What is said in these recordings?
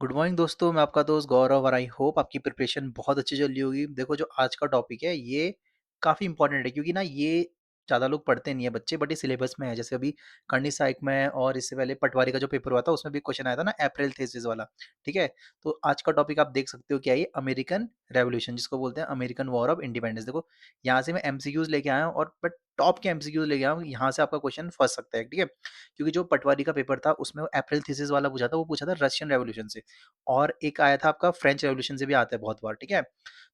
Good morning दोस्तों, मैं आपका दोस्त गौरव और आई होप आपकी प्रिपरेशन बहुत अच्छी चल रही होगी। देखो, जो आज का टॉपिक है ये काफ़ी इंपॉर्टेंट है क्योंकि ना ये ज़्यादा लोग पढ़ते नहीं है बच्चे, बट ये सिलेबस में है। जैसे अभी करनी साइक में और इससे पहले पटवारी का जो पेपर हुआ था उसमें भी क्वेश्चन आया था ना, अप्रैल थेसिस वाला। ठीक है, तो आज का टॉपिक आप देख सकते हो क्या है, ये अमेरिकन रेवोल्यूशन जिसको बोलते हैं अमेरिकन वॉर ऑफ इंडिपेंडेंस। देखो, यहाँ से मैं एमसीक्यूज लेके आया हूँ और बट टॉप के एमसीक्यूज लेके आया हूँ, यहाँ से आपका क्वेश्चन फंस सकता है। ठीक है, क्योंकि जो पटवारी का पेपर था उसमें वो अप्रैल थीसिस वाला पूछा था, वो पूछा था रशियन रेवोल्यूशन से, और एक आया था आपका फ्रेंच रेवोल्यूशन से भी आता है बहुत बार। ठीक है,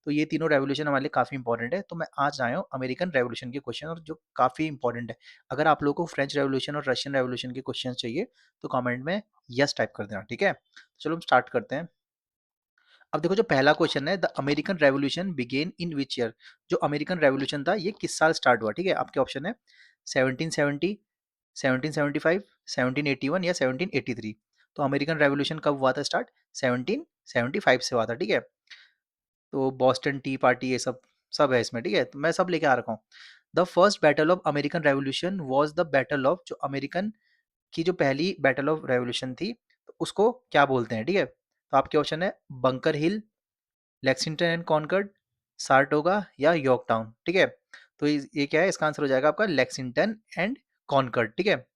तो ये तीनों रेवोल्यूशन हमारे लिए काफ़ी इंपॉर्टेंट है। तो मैं आज आया हूँ अमेरिकन रेवोल्यूशन के क्वेश्चन, और जो काफ़ी इंपॉर्टेंट है। अगर आप लोगों को फ्रेंच रेवोल्यूशन और रशियन रेवोल्यूशन के क्वेश्चन चाहिए तो कमेंट में यस टाइप कर देना। ठीक है, चलो हम स्टार्ट करते हैं। अब देखो, जो पहला क्वेश्चन है, the American revolution began in which year. जो अमेरिकन रेवोल्यूशन था ये किस साल स्टार्ट हुआ। ठीक है, आपके ऑप्शन है 1770, 1775, 1781 या 1783। तो अमेरिकन रेवोल्यूशन कब हुआ था स्टार्ट? 1775 से हुआ था। ठीक है, तो बॉस्टन टी पार्टी ये सब सब है इसमें। ठीक है, तो मैं सब लेके आ रखा हूँ। The first battle of American revolution was the battle of, जो अमेरिकन की जो पहली बैटल ऑफ रेवोल्यूशन थी तो उसको क्या बोलते हैं। ठीक है, तो आपके ऑप्शन है बंकर हिल, लेक्सिंगटन एंड कॉनकर्ड, सारटोगा या यॉर्कटाउन। ठीक है, तो ये क्या है, इसका आंसर हो जाएगा आपका लेक्सिंगटन एंड कॉनकर्ड। ठीक है,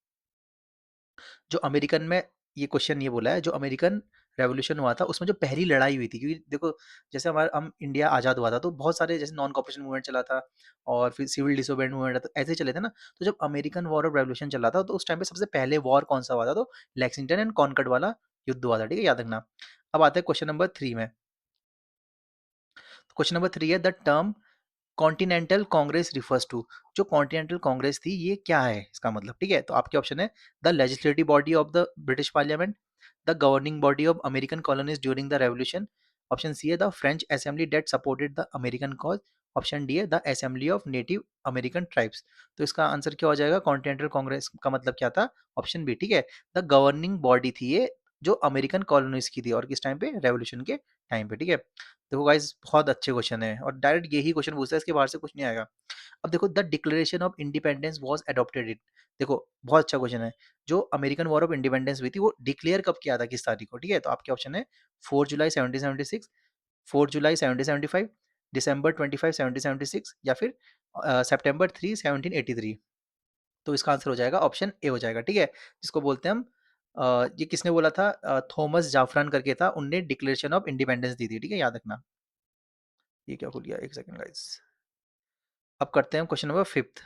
जो अमेरिकन में ये क्वेश्चन ये बोला है, जो अमेरिकन रेवोल्यूशन हुआ था उसमें जो पहली लड़ाई हुई थी, क्योंकि देखो जैसे हमारा हम इंडिया आज़ाद हुआ था तो बहुत सारे जैसे नॉन कॉपरेशन मूवमेंट चला था और फिर सिविल डिसोबेडिएंट मूवमेंट ऐसे ही चले थे ना। तो जब अमेरिकन वॉर ऑफ रेवोल्यूशन चला था तो उस टाइम पे सबसे पहले वॉर कौन सा हुआ था? तो लेक्सिंगटन एंड कॉनकर्ड वाला युद्ध हुआ था। ठीक है, याद रखना। अब आते हैं क्वेश्चन नंबर 3 में। क्वेश्चन नंबर 3 है, the term Continental Congress refers to. जो कॉन्टिनेंटल कांग्रेस थी ये क्या है इसका मतलब। ठीक है, तो आपके ऑप्शन है the legislative body of the British parliament, the governing body of American colonies during the revolution, option C है the French assembly that supported the American cause, option D है the assembly of native American tribes. तो इसका answer क्या हो जाएगा? Continental Congress का मतलब क्या था? Option B. ठीक है, द गवर्निंग बॉडी थी ये जो अमेरिकन कॉलोनीज की थी, और किस टाइम पे? रेवोल्यूशन के टाइम पे। ठीक है, देखो गाइस बहुत अच्छे क्वेश्चन है और डायरेक्ट यही क्वेश्चन पूछता है, इसके बाहर से कुछ नहीं आएगा। अब देखो, the declaration of independence was adopted it. देखो बहुत अच्छा क्वेश्चन है। जो अमेरिकन वॉर ऑफ इंडिपेंडेंस हुई थी वो डिक्लेयर कब किया था, किस तारीख को? ठीक है, तो आपके ऑप्शन है 4 जुलाई 1776, 4 जुलाई 1775, दिसंबर 25 1776 या फिर सितंबर 3 1783। तो इसका आंसर हो जाएगा ऑप्शन ए हो जाएगा। ठीक है, जिसको बोलते हैं हम ये किसने बोला था? थॉमस जाफरान करके था, उनने डिक्लेरेशन ऑफ इंडिपेंडेंस दी थी। ठीक है, याद रखना। ये क्या खुल गया, एक सेकंड गाइस। अब करते हैं क्वेश्चन नंबर 5।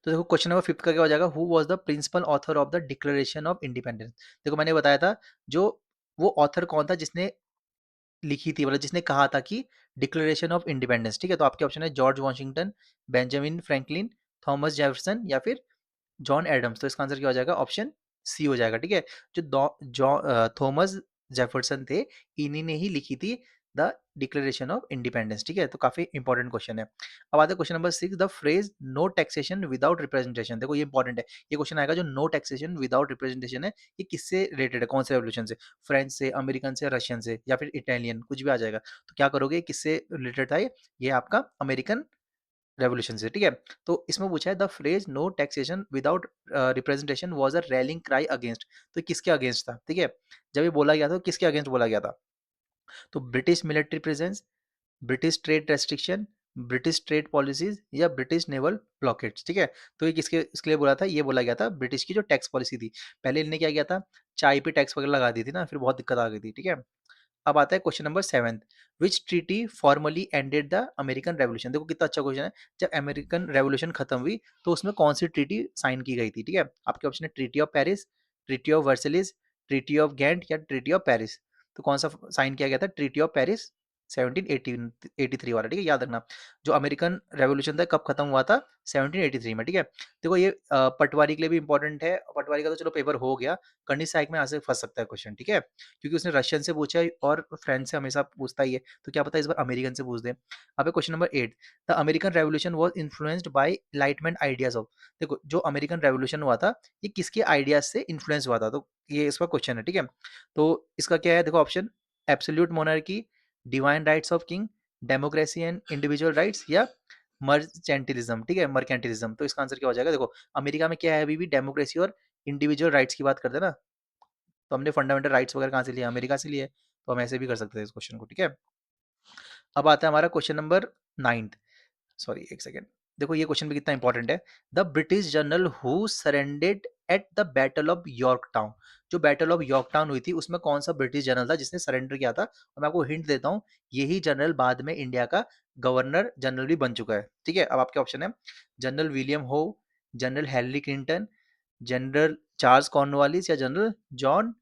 तो देखो, क्वेश्चन नंबर 5 का क्या हो जाएगा? Who was the principal author of the declaration of independence. देखो मैंने बताया था, जो वो ऑथर कौन था जिसने लिखी थी, मतलब जिसने कहा था कि डिक्लेरेशन ऑफ इंडिपेंडेंस। ठीक है, तो आपके ऑप्शन है George Washington, Benjamin Franklin, Thomas Jefferson या फिर जॉन एडम्स। तो इसका आंसर क्या हो जाएगा? ऑप्शन सी हो जाएगा। ठीक है, जो थॉमस जेफरसन थे, इन्हीं ने ही लिखी थी द डिक्लेरेशन ऑफ इंडिपेंडेंस। ठीक है, तो काफी इंपॉर्टेंट क्वेश्चन है। अब आते हैं question number 6, the phrase no taxation without representation. देखो ये इंपॉर्टेंट है, ये क्वेश्चन आएगा। जो नो टैक्सेशन विदाउट रिप्रेजेंटेशन है, ये किससे रिलेटेड है? कौन से रेवोल्यूशन से? फ्रेंच से, अमेरिकन से, रशियन से या फिर इटालियन, कुछ भी आ जाएगा। तो क्या करोगे, किससे रिलेटेड था ये आपका अमेरिकन रेवोल्यूशन से। ठीक है, तो इसमें पूछा है the phrase no taxation without representation was a rallying cry against. तो किसके अगेंस्ट था? ठीक है, जब ये बोला गया था तो किसके अगेंस्ट बोला गया था? तो British military presence, British trade restriction, British trade policies या ब्रिटिश नेवल ब्लॉकेट्स। ठीक है, तो ये किसके इसके लिए बोला था? ये बोला गया था ब्रिटिश की जो टैक्स पॉलिसी थी। पहले इन्होंने क्या किया था, चाय पे टैक्स वगैरह लगा दी थी ना, फिर बहुत दिक्कत आ गई थी। ठीक है, अब आता है question number 7, which treaty formally ended the American revolution. देखो कितना अच्छा क्वेश्चन है। जब अमेरिकन रेवोल्यूशन खत्म हुई तो उसमें कौन सी ट्रीटी साइन की गई थी? ठीक है, आपके ऑप्शन है treaty of Paris, treaty of Versailles, treaty of Ghent या ट्रीटी ऑफ पेरिस। तो कौन सा साइन किया गया था? ट्रीटी ऑफ पेरिस 1783 वाला। ठीक है, याद रखना। जो अमेरिकन रेवोल्यूशन था कब खत्म हुआ था? 1783 में। ठीक है, देखो ये पटवारी के लिए भी इंपॉर्टेंट है। पटवारी का तो चलो पेपर हो गया, करनी साइक में यहाँ से फंस सकता है क्वेश्चन। ठीक है, क्योंकि उसने रशियन से पूछा है और फ्रेंच से हमेशा पूछता ही है, तो क्या पता इस बार अमेरिकन से पूछ दे। अब question number 8, the American revolution was influenced by enlightenment ideas of. देखो जो अमेरिकन रेवोल्यूशन हुआ था ये किसके आइडियाज से इन्फ्लुएंस हुआ था? तो ये इसका क्वेश्चन है। ठीक है, तो इसका क्या है? देखो option, absolute monarchy, divine rights of king, democracy and individual rights या मर्चेंटिलिज्म। ठीक है, मर्केंटिलिज्म। तो इसका आंसर क्या हो जाएगा? देखो अमेरिका में क्या है, अभी भी डेमोक्रेसी और इंडिविजुअल राइट्स की बात करते हैं ना, तो हमने फंडामेंटल राइट्स वगैरह कहाँ से लिए, अमेरिका से लिए, तो हम ऐसे भी कर सकते थे इस क्वेश्चन को, ठीक है। अब आता है हमारा क्वेश्चन नंबर 9। सॉरी एक सेकेंड, देखो ये क्वेश्चन भी कितना इंपॉर्टेंट है। The British general who surrendered at the battle of York town, जो बैटल ऑफ यॉर्क टाउन हुई थी उसमें कौन सा ब्रिटिश जनरल था जिसने सरेंडर किया था, और मैं आपको हिंट देता हूँ, यही जनरल बाद में इंडिया का गवर्नर जनरल भी बन चुका है, ठीक है। अब आपके ऑप्शन है जनरल विलियम हो, general Henry Clinton, general Charles Cornwallis, या जनरल जॉन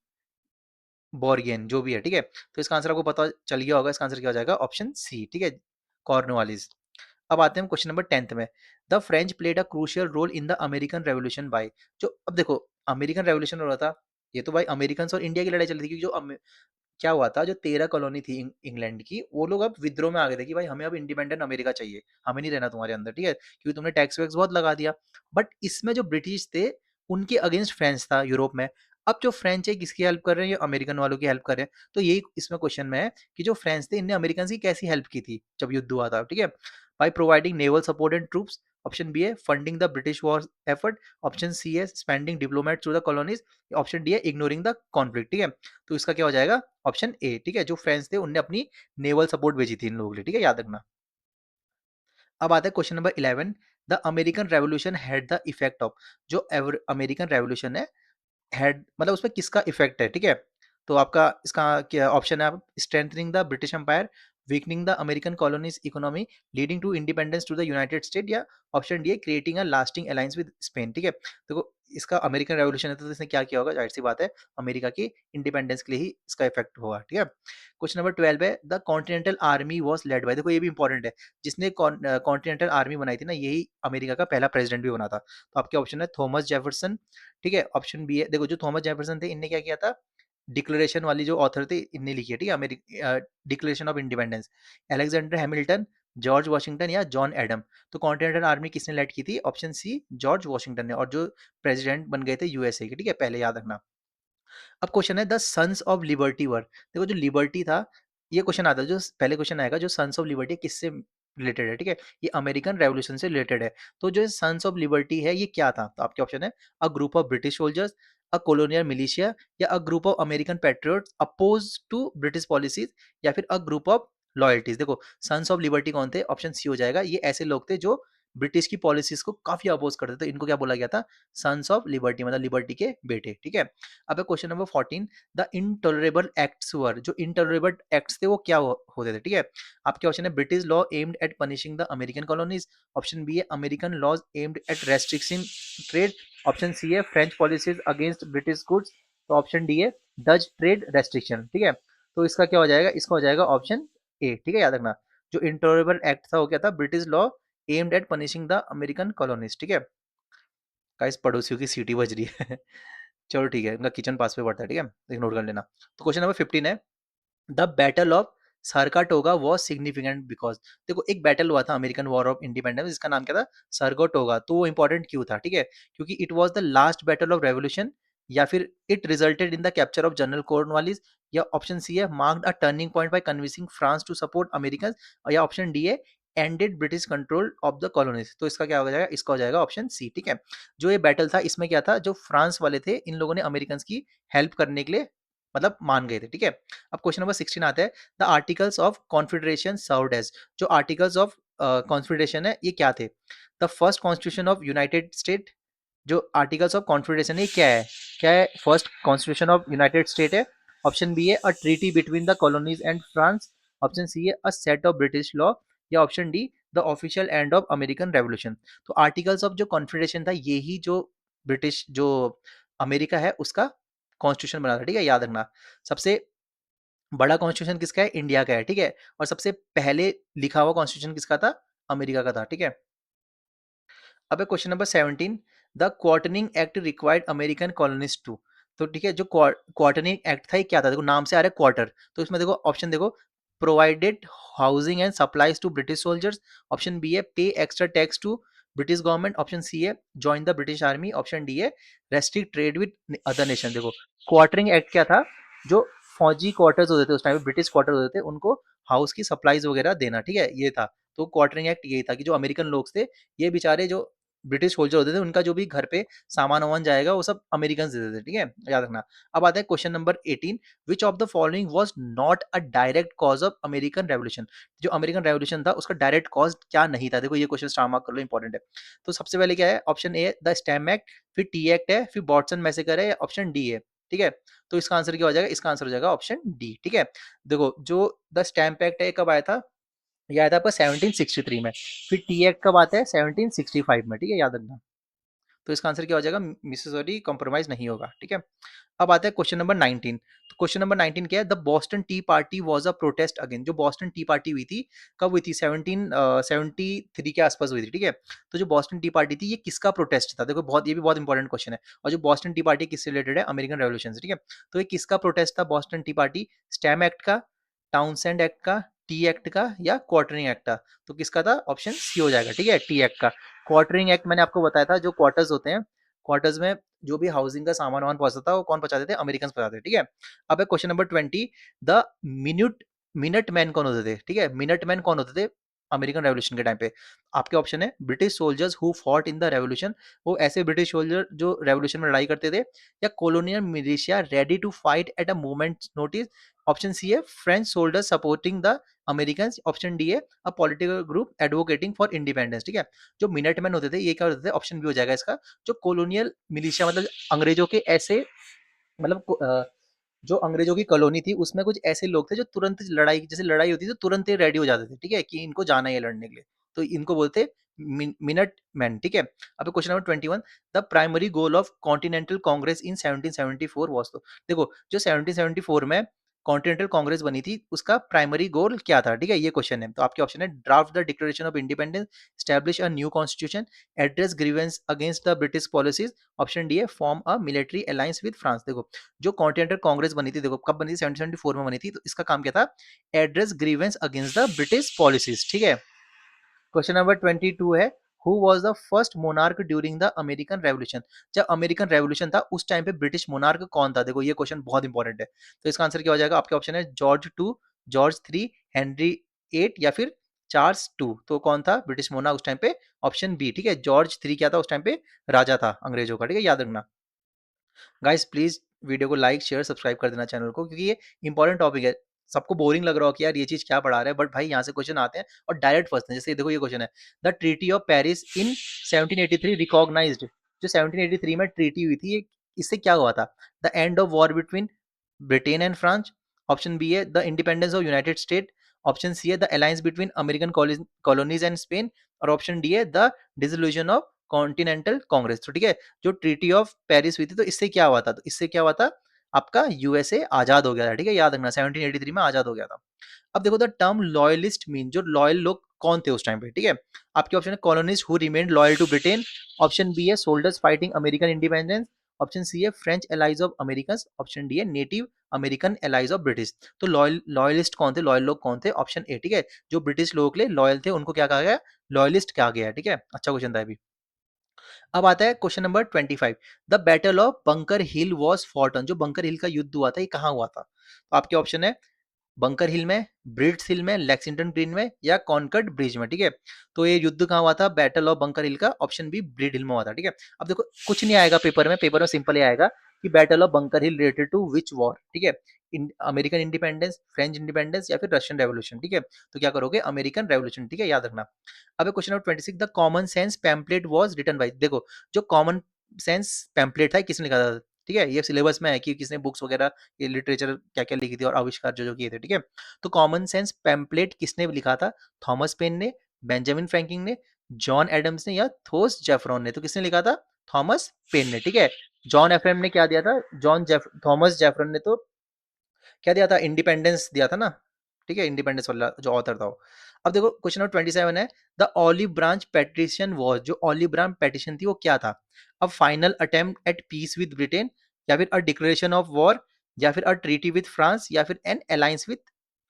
बॉर्गेन, जो भी है, ठीक है। तो इसका आंसर आपको पता चल गया होगा, इसका आंसर क्या हो जाएगा, ऑप्शन सी, ठीक है, कॉर्नवालिस। अब आते हैं हम क्वेश्चन नंबर 10th में। The French played a crucial role in the American revolution by, जो अब देखो अमेरिकन रेवोल्यूशन हो रहा था, ये तो भाई अमेरिकन और इंडिया की लड़ाई चल रही थी, क्योंकि जो क्या हुआ था, जो 13 कॉलोनी थी इंग्लैंड की, वो लोग अब विद्रोह में आ गए थे कि भाई हमें अब इंडिपेंडेंट अमेरिका चाहिए, हमें नहीं रहना तुम्हारे अंदर, ठीक है, क्योंकि तुमने टैक्स वैक्स बहुत लगा दिया। बट इसमें जो ब्रिटिश थे उनके अगेंस्ट फ्रेंच था यूरोप में। अब जो फ्रेंच है किसकी हेल्प कर रहे हैं, ये अमेरिकन वालों की हेल्प कर रहे हैं। तो यही इसमें क्वेश्चन में है कि जो फ्रेंच थे इनने अमेरिकन की कैसी हेल्प की थी जब युद्ध हुआ था, ठीक है। By providing naval support and troops, option B है funding the British war effort, option C है spending diplomat through the colonies, option D है इग्नोरिंग द कॉन्फ्लिक्ट, ठीक है। तो इसका क्या हो जाएगा, ऑप्शन ए, ठीक है, जो फ्रेंच थे उनने अपनी नेवल सपोर्ट भेजी थी इन लोगों के लिए, ठीक है, याद रखना। अब आता है question number 11। The American revolution had the effect of, जो अमेरिकन रेवोल्यूशन है, हेड मतलब उसमें किसका इफेक्ट है, ठीक है। तो आपका इसका क्या ऑप्शन है, आप strengthening the British empire, weakening the American colonies economy, leading to independence to the United State, या ऑप्शन डी है creating a lasting alliance with Spain, ठीक है। देखो इसका अमेरिकन रेवोल्यूशन है, तो इसने क्या किया होगा, जाहिर सी बात है अमेरिका की इंडिपेंडेंस के लिए ही इसका इफेक्ट होगा, ठीक है। क्वेश्चन नंबर 12 है the continental army was led by, देखो ये भी इंपॉर्टेंट है, जिसने कॉन्टिनेंटल आर्मी बनाई थी ना, यही अमेरिका का पहला प्रेसिडेंट भी बना था। तो आपके ऑप्शन है थॉमस जेफरसन, ठीक है, ऑप्शन बी है, देखो जो थॉमस जेफरसन थे इनने क्या किया था, डिक्लेरेशन वाली जो ऑथर थे इनने लिखी है, ठीक है, America declaration of independence. Alexander Hamilton, George Washington, या जॉन एडम। तो कॉन्टिनेंटल आर्मी किसने लेड की थी, ऑप्शन सी जॉर्ज वॉशिंगटन ने, और जो प्रेसिडेंट बन गए थे यूएसए के, ठीक है, पहले याद रखना। अब क्वेश्चन है द सन्स ऑफ लिबर्टी वर, देखो जो लिबर्टी था, ये क्वेश्चन आता है, जो पहले क्वेश्चन आएगा जो सन्स ऑफ लिबर्टी किससे रिलेटेड है, ठीक है, ये अमेरिकन रेवोल्यूशन से रिलेटेड है। तो जो सन्स ऑफ लिबर्टी है ये क्या था, तो आपके ऑप्शन है a group of British soldiers, a colonial militia, या a group of American patriots oppose to British policies, या फिर अ ग्रुप ऑफ लॉयल्टीज। देखो सन्स ऑफ लिबर्टी कौन थे, ऑप्शन सी हो जाएगा, ये ऐसे लोग थे जो ब्रिटिश की पॉलिसीज को काफी अपोज करते थे, इनको क्या बोला गया था, सन्स ऑफ लिबर्टी, मतलब लिबर्टी के बेटे, ठीक है। अब है question number 14। The intolerable acts were, जो इनटॉलरेबल एक्ट्स थे वो क्या होते थे, ठीक है। आपके ऑप्शन है British law aimed at punishing the American colonies, option B है American laws aimed at restriction trade, option C है French policies against British goods, तो ऑप्शन डी है डच ट्रेड रेस्ट्रिक्शन, ठीक है। तो इसका क्या हो जाएगा, इसका हो जाएगा ऑप्शन ए, ठीक है, याद रखना। जो इंटॉलरेबल एक्ट था वो क्या था, British law aimed at punishing the American colonies, ठीक है। गाइस पड़ोसियों की सीटी बज रही है चलो ठीक है, उनका किचन पास पे पड़ता है, ठीक है, इग्नोर कर लेना। तो क्वेश्चन नंबर 15 है the battle of Saratoga was significant because, देखो एक बैटल हुआ था अमेरिकन वॉर ऑफ इंडिपेंडेंस, जिसका नाम क्या था, सरगोटोगा। तो वो इंपॉर्टेंट क्यों था, ठीक है, क्योंकि it was the last battle of revolution, या फिर it resulted in the capture of general Cornwallis, या ऑप्शन सी है marked a turning point by convincing France to support American, या ऑप्शन डी है ended British control of the colonies. तो इसका क्या हो जाएगा, इसका हो जाएगा ऑप्शन सी, ठीक है। जो ये बैटल था इसमें क्या था, जो फ्रांस वाले थे इन लोगों ने अमेरिकन की हेल्प करने के लिए मतलब मान गए थे, ठीक है। अब क्वेश्चन नंबर 16 आता है the articles of confederation served as, जो आर्टिकल्स ऑफ कॉन्फेडरेशन है ये क्या थे, the first constitution of United State, जो आर्टिकल्स ऑफ कॉन्फेडरेशन है क्या है, first constitution of United State है, ऑप्शन बी है a treaty between the colonies and France, option C है a set of British law, या option D the official end of American revolution. तो articles of जो confederation था यही जो British जो अमेरिका है उसका कॉन्स्टिट्यूशन बना था, ठीक है, याद रखना। सबसे बड़ा कॉन्स्टिट्यूशन किसका है, इंडिया का है, ठीक है, और सबसे पहले लिखा हुआ कॉन्स्टिट्यूशन किसका था, अमेरिका का था, ठीक है। अब है question number 17। The quartering act required American colonist to, तो ठीक है, जो क्वार्टनिंग एक्ट था ये क्या था, देखो नाम से आ रहा है क्वार्टर, तो इसमें देखो ऑप्शन देखो, provided housing and supplies to British soldiers, option B है pay extra tax to British government, option C है join the British army, option D है restrict trade with other nation. देखो क्वार्टरिंग एक्ट क्या था, जो फौजी quarters होते थे उस टाइम पे, ब्रिटिश क्वार्टर होते थे, उनको हाउस की सप्लाईज वगैरह देना, ठीक है, ये था। तो क्वार्टरिंग एक्ट यही था कि जो अमेरिकन लोग थे ये बेचारे जो ब्रिटिश सोल्जर होते थे उनका जो भी घर पे सामान वामान जाएगा वो सब अमेरिकन देते थे, ठीक है, याद रखना। अब आता है question number 18, which of the following was not a direct cause of American revolution. जो अमेरिकन रेवोल्यूशन था उसका डायरेक्ट कॉज क्या नहीं था, देखो ये क्वेश्चन स्टार मार्क कर लो, इंपॉर्टेंट है। तो सबसे पहले क्या है, option A the stamp act, फिर टी एक्ट है, फिर बॉटसन मैसेकर है, ऑप्शन डी है, ठीक है। तो इसका आंसर क्या हो जाएगा, इसका आंसर हो जाएगा ऑप्शन डी, ठीक है। देखो जो द स्टैम्प एक्ट है कब आया था, ये आया था आपका 1763 में, फिर टी एक्ट कब आता है 1765 में, ठीक है, याद रखना। तो इसका आंसर क्या हो जाएगा, मिसेसरी कॉम्प्रोमाइज नहीं होगा, ठीक है। अब आता है क्वेश्चन नंबर 19। तो क्वेश्चन नंबर 19 क्या है, the Boston tea party was a protest again. जो बॉस्टन टी पार्टी हुई थी, कब हुई थी, 1773 के आसपास हुई थी, ठीक है। तो जो बॉस्टन टी पार्टी थी ये किसका प्रोटेस्ट था, देखो बहुत, ये भी बहुत इंपॉर्टेंट क्वेश्चन है। और जो बॉस्टन टी पार्टी किससे रिलेटेड है, अमेरिकन रेवोल्यूशन से, ठीक है। तो ये किसका प्रोटेस्ट था Boston tea party, stamp act का, टाउनसेंड एक्ट का, टी एक्ट का, या क्वार्टरिंग एक्ट का। तो किसका था, ऑप्शन सी हो जाएगा, ठीक है, टी एक्ट का। क्वार्टरिंग एक्ट मैंने आपको बताया था, जो क्वार्टर्स होते हैं, क्वार्टर्स में जो भी हाउसिंग का सामान वामान पहुंचता था वो कौन पहुंचाते थे, अमेरिकन पहुंचाते थे, ठीक है। अब है question number 20, the minute minute man कौन होते थे, ठीक है, मिनट मैन कौन होते थे अमेरिकन रेवोल्यूशन के टाइम पे। आपके ऑप्शन है British soldiers who fought in the revolution, वो ऐसे ब्रिटिश सोल्जर जो रेवोल्यूशन में लड़ाई करते थे, या colonial militia ready to fight at a moment notice, option C है French soldiers supporting the American, option D है a political group advocating for independence, ठीक है। जो मिनटमैन होते थे ये क्या होते थे, ऑप्शन बी हो जाएगा इसका, जो कॉलोनियल मिलिशिया मतलब अंग्रेजों के ऐसे, मतलब जो अंग्रेजों की कॉलोनी थी उसमें कुछ ऐसे लोग थे जो तुरंत लड़ाई, जैसे लड़ाई होती थी तो तुरंत ही रेडी हो जाते थे, ठीक है, कि इनको जाना है लड़ने के लिए, तो इनको बोलते मिनट मैन, ठीक है। अब question number 21, the primary goal of continental Congress in 1774 was, तो देखो जो 1774 में कॉन्टिनेंटल कांग्रेस बनी थी उसका प्राइमरी गोल क्या था, ठीक है, ये क्वेश्चन है। तो आपके ऑप्शन है draft the declaration of independence, establish a new constitution, address grievance against the British policies, option D है form a military alliance with France. देखो जो कॉन्टिनेंटल कांग्रेस बनी थी, देखो कब बनी थी, 1774 में बनी थी, तो इसका काम क्या था, address grievance against the British policies, ठीक है। क्वेश्चन नंबर 22 है, who was the first monarch during the American revolution. जब अमेरिकन रेवोल्यूशन था उस टाइम पे ब्रिटिश मोनार्क कौन था, देखो ये क्वेश्चन बहुत इंपॉर्टेंट है। तो इसका आंसर क्या हो जाएगा, आपके ऑप्शन है George two, George three, Henry eight, या फिर चार्ल्स टू। तो कौन था ब्रिटिश मोनार्क उस टाइम पे, ऑप्शन बी, ठीक है, जॉर्ज थ्री क्या था उस टाइम पे, राजा था अंग्रेजों का, ठीक है, याद रखना। गाइस प्लीज वीडियो को लाइक शेयर सब्सक्राइब कर देना चैनल को, क्योंकि ये इंपॉर्टेंट टॉपिक है। सबको बोरिंग लग रहा हो कि यार ये चीज क्या पढ़ा रहे हैं, बट भाई यहाँ से क्वेश्चन आते हैं और डायरेक्ट फंसते हैं। जैसे देखो ये क्वेश्चन है, the treaty of Paris in 1783 recognised. जो 1783 में ट्रीटी हुई थी, इससे क्या हुआ था, the end of war between Britain and France, option B है the independence of United State, option C है the alliance between American colonies and Spain, और ऑप्शन डी है the dissolution of continental congress. तो ठीक है, जो treaty of Paris हुई थी तो इससे क्या हुआ था, तो इससे क्या हुआ था, आपका यूएसए आजाद हो गया था, ठीक है, याद रखना 1783 में आजाद हो गया था। अब देखो द टर्म लॉयलिस्ट मीन, जो लॉयल लोग कौन थे उस टाइम पे, ठीक है। आपके ऑप्शन है colonist who remained loyal to Britain, option B है soldiers fighting American independence, option C है French allies of American, option D है native American allies of British. तो लॉयलिस्ट कौन थे, लॉयल लोग कौन थे, ऑप्शन ए, ठीक है, जो ब्रिटिश लोगों के लिए लॉयल थे उनको क्या कहा गया, लॉयलिस्ट कहा गया है, ठीक है, अच्छा क्वेश्चन था अभी। अब आता है question number 25, the battle of Bunker Hill was fought on. जो बंकर हिल का युद्ध हुआ था ये कहाँ हुआ था, तो आपके ऑप्शन है बंकर हिल में, ब्रिट्स हिल में, लेक्सिंगटन ग्रीन में, या कॉनकर्ड ब्रिज में, ठीक है। तो ये युद्ध कहाँ हुआ था, बैटल ऑफ बंकर हिल का ऑप्शन बी ब्रिड हिल में हुआ था, ठीक है। अब देखो कुछ नहीं आएगा पेपर में, पेपर में सिंपल ही आएगा कि battle of Bunker Hill related to which war, ठीक है, अमेरिकन इंडिपेंडेंस, फ्रेंच इंडिपेंडेंस, या फिर रशियन रेवोल्यूशन, ठीक है। तो क्या करोगे, अमेरिकन रेवोल्यूशन, ठीक है, याद रखना। अब question number 26, the Common Sense pamphlet was written by. देखो जो कॉमन सेंस पैम्पलेट था किसने लिखा था, ठीक है, ये सिलेबस में है कि किसने बुक्स वगैरह ये लिटरेचर क्या क्या लिखी थी और आविष्कार जो जो किए थे, ठीक है। तो कॉमन सेंस पैम्पलेट किसने लिखा था, थॉमस पेन ने, बेंजामिन फ्रैंकलिन ने, जॉन एडम्स ने, या थॉमस जेफरॉन ने। तो किसने लिखा था, थॉमस पेन ने, ठीक है। जॉन एफएम ने क्या दिया था, थॉमस जेफरॉन ने तो क्या दिया था, इंडिपेंडेंस दिया था ना, ठीक है, इंडिपेंडेंस वाला जो ऑथर था वो। अब देखो क्वेश्चन नंबर 27 है, the olive branch petition was. जो ऑलिव ब्रांच पेटिशन थी वो क्या था, अब final attempt at peace with Britain, या फिर अ डिक्लेरेशन ऑफ वॉर, या फिर अ ट्रीटी विद फ्रांस, या फिर एन अलायंस विद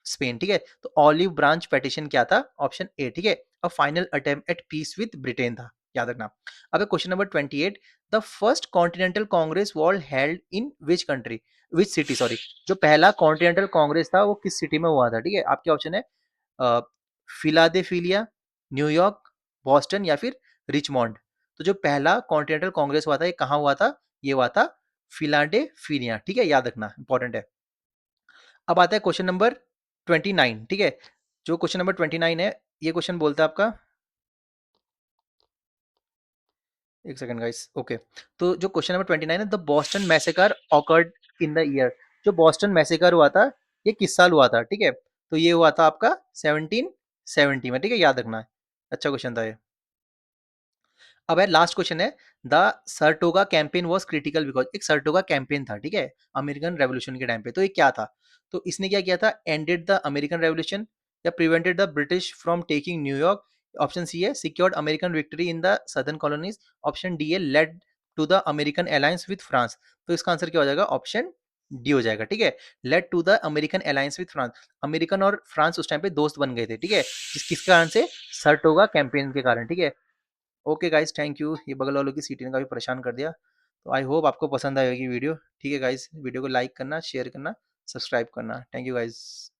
स्पेन, ठीक है। तो ऑलिव ब्रांच पेटिशन क्या था, ऑप्शन ए, ठीक है, a final attempt at peace with Britain था, याद रखना। अब question number 28, the first continental Congress was held in which country, which city, sorry, जो पहला कॉन्टिनेंटल कांग्रेस था वो किस सिटी में हुआ था, ठीक है। आपके ऑप्शन है फिलाडेल्फिया, न्यूयॉर्क, बॉस्टन, या फिर रिचमोंड। तो जो पहला कॉन्टिनेंटल कांग्रेस हुआ था ये कहाँ हुआ था? ये हुआ था फिलाडेल्फिया, ठीक है, याद रखना, इंपॉर्टेंट है। अब आता है क्वेश्चन नंबर 29, ठीक है। जो क्वेश्चन नंबर 29 है, ये क्वेश्चन बोलता है आपका, एक सेकंड गाइस, ओके। तो जो क्वेश्चन नंबर 29 है, the Boston massacre occurred in the year, जो बॉस्टन मैसेकर हुआ था ये किस साल हुआ था, ठीक है। तो ये हुआ था आपका 1770 में, ठीक है, याद रखना है। अच्छा क्वेश्चन था ये। अब है लास्ट क्वेश्चन है, the Saratoga campaign was critical because, एक सरटोगा कैंपेन था, ठीक है, अमेरिकन रेवोल्यूशन के टाइम पे। तो ये क्या था? तो इसने क्या किया था? एंडेड द अमेरिकन रेवोल्यूशन, या prevented the British from taking New York, option C है secured American victory in the southern colonies, option D है led to the American alliance with France. तो इसका आंसर क्या हो जाएगा? ऑप्शन डी हो जाएगा, ठीक है, led to the American alliance with France. American और फ्रांस उस टाइम पे दोस्त बन गए थे, ठीक है, किस कारण से? सरटोगा कैंपेन के कारण, ठीक है। Okay guys, thank you. ये बगल वालों की सीटी ने काफ़ी परेशान कर दिया। तो आई होप आपको पसंद आएगी वीडियो, ठीक है गाइस, वीडियो को लाइक करना, शेयर करना, सब्सक्राइब करना। Thank you guys.